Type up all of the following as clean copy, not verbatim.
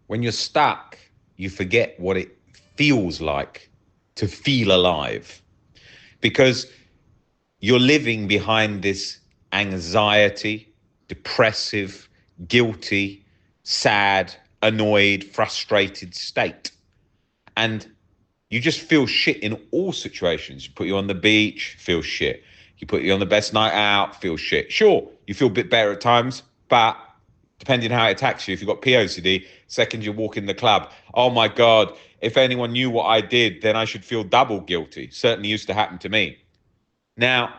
When you're stuck, you forget what it feels like to feel alive, because you're living behind this anxiety, depressive, guilty, sad, annoyed, frustrated state. And you just feel shit in all situations. You put you on the beach, feel shit. You put you on the best night out, feel shit. Sure, you feel a bit better at times, but depending on how it attacks you, if you've got POCD, second you walk in the club, oh my God, if anyone knew what I did, then I should feel double guilty. Certainly used to happen to me. Now,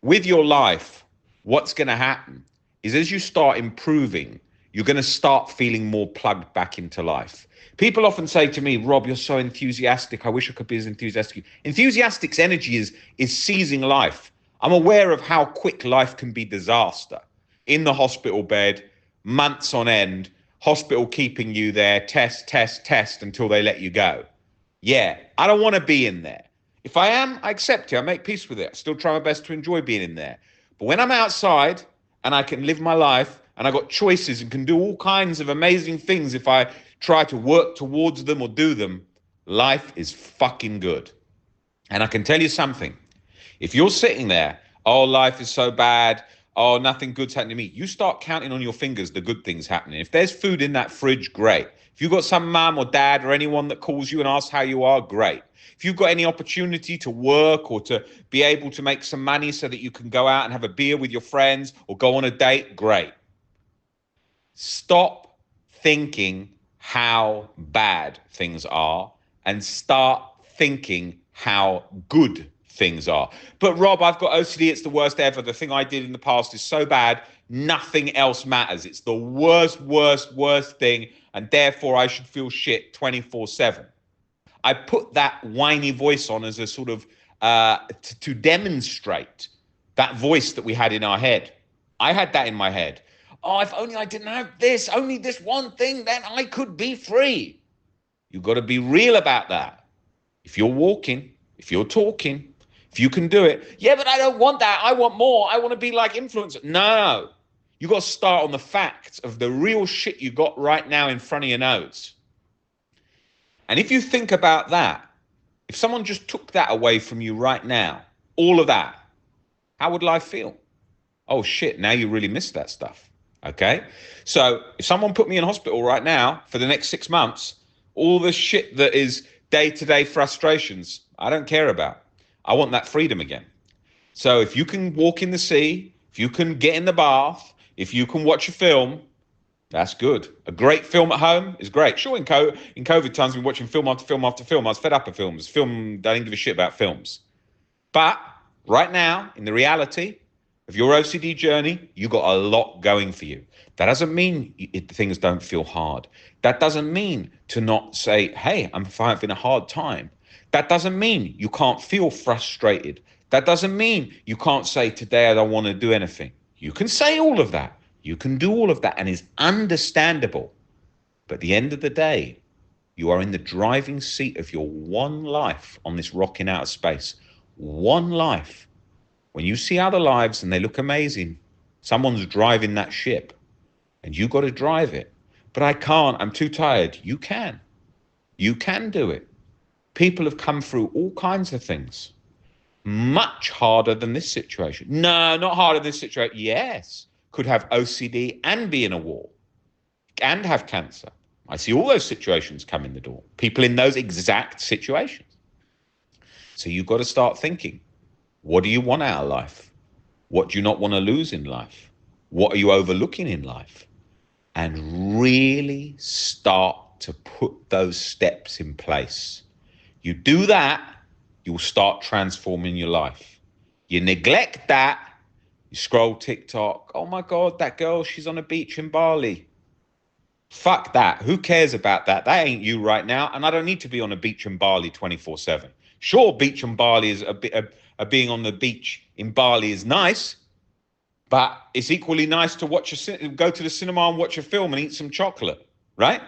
with your life, what's going to happen is as you start improving, you're going to start feeling more plugged back into life. People often say to me, Rob, you're so enthusiastic. I wish I could be as enthusiastic. Enthusiastic's energy is seizing life. I'm aware of how quick life can be disaster. In the hospital bed, months on end, hospital keeping you there, test until they let you go. Yeah, I don't want to be in there. If I am, I accept it. I make peace with it. I still try my best to enjoy being in there. But when I'm outside and I can live my life and I got choices and can do all kinds of amazing things if I try to work towards them or do them, life is fucking good. And I can tell you something. If you're sitting there, oh, life is so bad, oh, nothing good's happening to me, you start counting on your fingers the good things happening. If there's food in that fridge, great. If you've got some mum or dad or anyone that calls you and asks how you are, great. If you've got any opportunity to work or to be able to make some money so that you can go out and have a beer with your friends or go on a date, great. Stop thinking how bad things are and start thinking how good things are. But Rob, I've got OCD. It's the worst ever. The thing I did in the past is so bad. Nothing else matters. It's the worst thing. And therefore I should feel shit 24/7. I put that whiny voice on as a sort of to demonstrate that voice that we had in our head. I had that in my head. Oh, if only I didn't have this, only this one thing, then I could be free. You've got to be real about that. If you're walking, if you're talking, if you can do it. Yeah, but I don't want that. I want more. I want to be like influencer. No. You got to start on the facts of the real shit you got right now in front of your nose. And if you think about that, if someone just took that away from you right now, all of that, how would life feel? Oh shit, now you really miss that stuff. Okay? So if someone put me in hospital right now for the next 6 months, all the shit that is day-to-day frustrations, I don't care about. I want that freedom again. So if you can walk in the sea, if you can get in the bath, if you can watch a film, that's good. A great film at home is great. Sure, in COVID times, we've been watching film after film after film. I was fed up of films. I didn't give a shit about films. But right now, in the reality of your OCD journey, you got a lot going for you. That doesn't mean things don't feel hard. That doesn't mean to not say, hey, I'm having a hard time. That doesn't mean you can't feel frustrated. That doesn't mean you can't say, today I don't want to do anything. You can say all of that. You can do all of that, and it's understandable. But at the end of the day, you are in the driving seat of your one life on this rock in outer space. One life. When you see other lives and they look amazing, someone's driving that ship and you got to drive it. But I can't. I'm too tired. You can. You can do it. People have come through all kinds of things. Much harder than this situation. No, not harder than this situation. Yes. Could have OCD and be in a war and have cancer. I see all those situations come in the door. People in those exact situations. So you've got to start thinking, what do you want out of life? What do you not want to lose in life? What are you overlooking in life? And really start to put those steps in place. You do that, you'll start transforming your life. You neglect that, you scroll TikTok. Oh my God, that girl, she's on a beach in Bali. Fuck that. Who cares about that? That ain't you right now. And I don't need to be on a beach in Bali 24/7. Sure, beach in Bali is being on the beach in Bali is nice, but it's equally nice to go to the cinema and watch a film and eat some chocolate, right?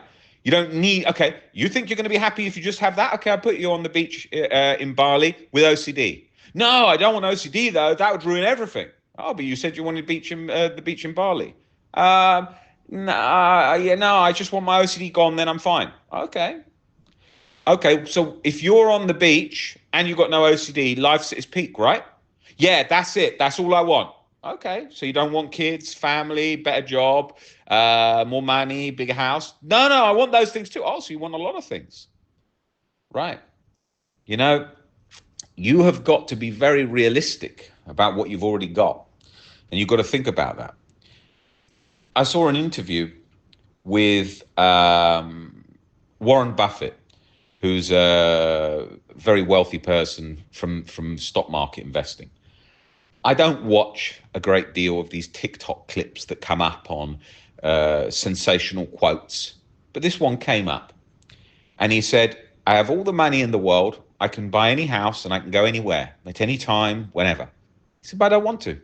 You don't need, okay, you think you're going to be happy if you just have that? Okay, I'll put you on the beach in Bali with OCD. No, I don't want OCD though. That would ruin everything. Oh, but you said you wanted the beach in Bali. Nah, yeah, no, I just want my OCD gone, then I'm fine. Okay. Okay, so if you're on the beach and you've got no OCD, life's at its peak, right? Yeah, that's it. That's all I want. Okay, so you don't want kids, family, better job, more money, bigger house. No, no, I want those things too. Oh, so you want a lot of things. Right. You know, you have got to be very realistic about what you've already got. And you've got to think about that. I saw an interview with Warren Buffett, who's a very wealthy person from stock market investing. I don't watch a great deal of these TikTok clips that come up on sensational quotes, but this one came up, and he said, "I have all the money in the world. I can buy any house and I can go anywhere at any time, whenever." He said, "But I don't want to."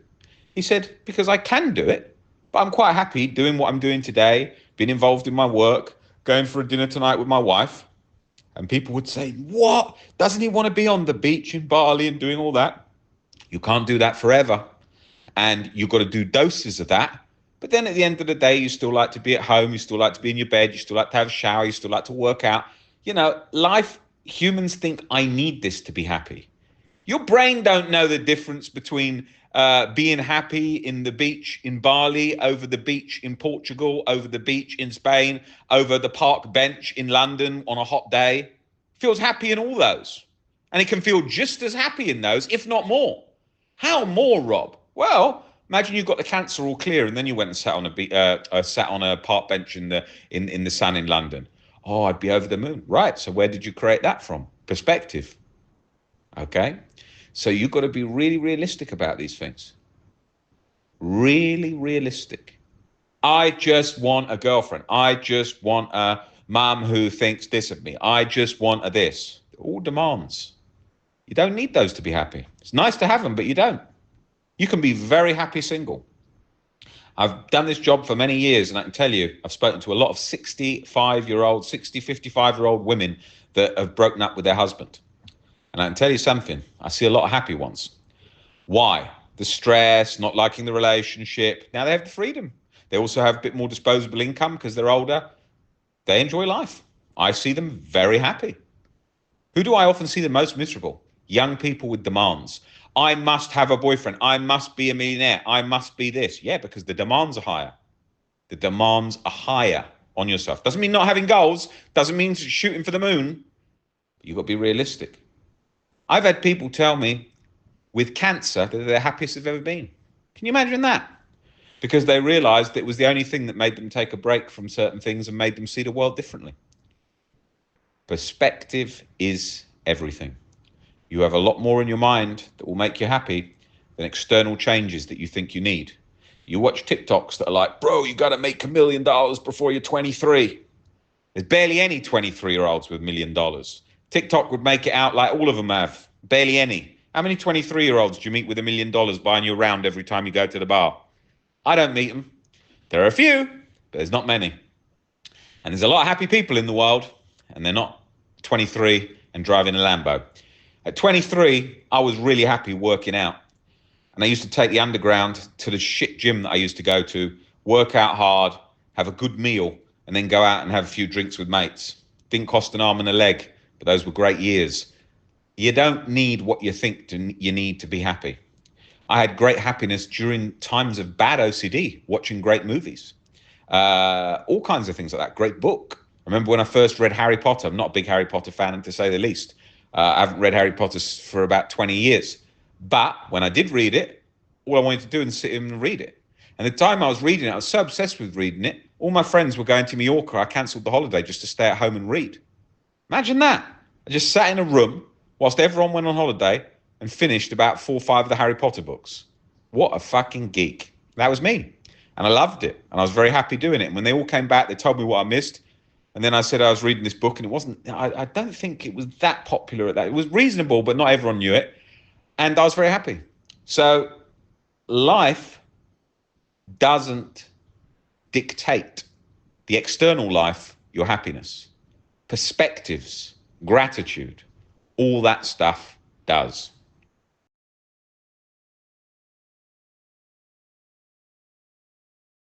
He said, "Because I can do it, but I'm quite happy doing what I'm doing today, being involved in my work, going for a dinner tonight with my wife." And people would say, "What? Doesn't he want to be on the beach in Bali and doing all that?" You can't do that forever. And you've got to do doses of that. But then at the end of the day, you still like to be at home. You still like to be in your bed. You still like to have a shower. You still like to work out. You know, life, humans think, I need this to be happy. Your brain don't know the difference between being happy in the beach in Bali, over the beach in Portugal, over the beach in Spain, over the park bench in London on a hot day. Feels happy in all those. And it can feel just as happy in those, if not more. How more, Rob? Well, imagine you got the cancer all clear, and then you went and sat on a park bench in the sun in London. Oh, I'd be over the moon. Right. So where did you create that from? Perspective. Okay. So you've got to be really realistic about these things. Really realistic. I just want a girlfriend. I just want a mum who thinks this of me. I just want a this. All demands. You don't need those to be happy. It's nice to have them, but you don't. You can be very happy single. I've done this job for many years, and I can tell you, I've spoken to a lot of 65-year-old, 60, 55-year-old women that have broken up with their husband. And I can tell you something, I see a lot of happy ones. Why? The stress, not liking the relationship. Now they have the freedom. They also have a bit more disposable income because they're older. They enjoy life. I see them very happy. Who do I often see the most miserable? Young people with demands. I must have a boyfriend. I must be a millionaire. I must be this. Yeah, because the demands are higher. The demands are higher on yourself. Doesn't mean not having goals. Doesn't mean shooting for the moon. You've got to be realistic. I've had people tell me with cancer that they're the happiest they've ever been. Can you imagine that? Because they realized it was the only thing that made them take a break from certain things and made them see the world differently. Perspective is everything. You have a lot more in your mind that will make you happy than external changes that you think you need. You watch TikToks that are like, bro, you got to make $1 million before you're 23. There's barely any 23-year-olds with $1 million. TikTok would make it out like all of them have. Barely any. How many 23-year-olds do you meet with $1 million buying you around every time you go to the bar? I don't meet them. There are a few, but there's not many. And there's a lot of happy people in the world, and they're not 23 and driving a Lambo. At 23, I was really happy working out. And I used to take the underground to the shit gym that I used to go to, work out hard, have a good meal, and then go out and have a few drinks with mates. Didn't cost an arm and a leg, but those were great years. You don't need what you think you need to be happy. I had great happiness during times of bad OCD, watching great movies. All kinds of things like that. Great book. I remember when I first read Harry Potter. I'm not a big Harry Potter fan, to say the least. I haven't read Harry Potter for about 20 years. But when I did read it, all I wanted to do was sit in and read it. And the time I was reading it, I was so obsessed with reading it. All my friends were going to Mallorca. I cancelled the holiday just to stay at home and read. Imagine that. I just sat in a room whilst everyone went on holiday and finished about 4 or 5 of the Harry Potter books. What a fucking geek. That was me. And I loved it. And I was very happy doing it. And when they all came back, they told me what I missed. And then I said I was reading this book, and it wasn't, I don't think it was that popular at that. It was reasonable, but not everyone knew it. And I was very happy. So life doesn't dictate the external life, your happiness. Perspectives, gratitude, all that stuff does.